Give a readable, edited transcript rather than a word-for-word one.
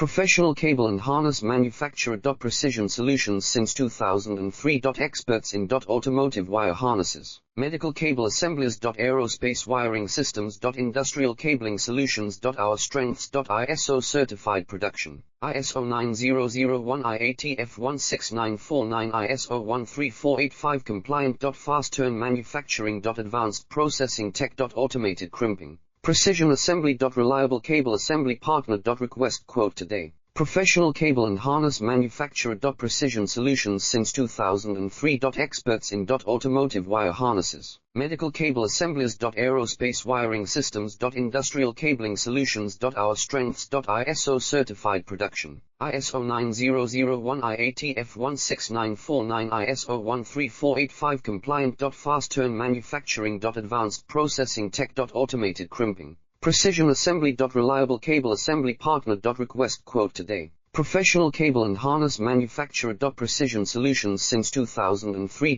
Professional cable and harness manufacturer. Precision solutions since 2003. Experts in automotive wire harnesses, medical cable assemblies. Aerospace wiring systems. Industrial cabling solutions. Our strengths. ISO certified production, ISO 9001 IATF16949 ISO 13485 compliant. Fast turn manufacturing. Advanced processing tech. Automated crimping, precision assembly. Reliable cable assembly partner. Request quote today. Professional cable and harness manufacturer. Precision solutions since 2003. Experts in automotive wire harnesses, medical cable assemblies. Aerospace wiring systems. Industrial cabling solutions. Our strengths. ISO certified production, ISO 9001 IATF16949 ISO 13485 compliant. Fast turn manufacturing. Advanced processing tech. Automated crimping, precision assembly. Reliable cable assembly partner. Request quote today. Professional cable and harness manufacturer. Precision solutions since 2003.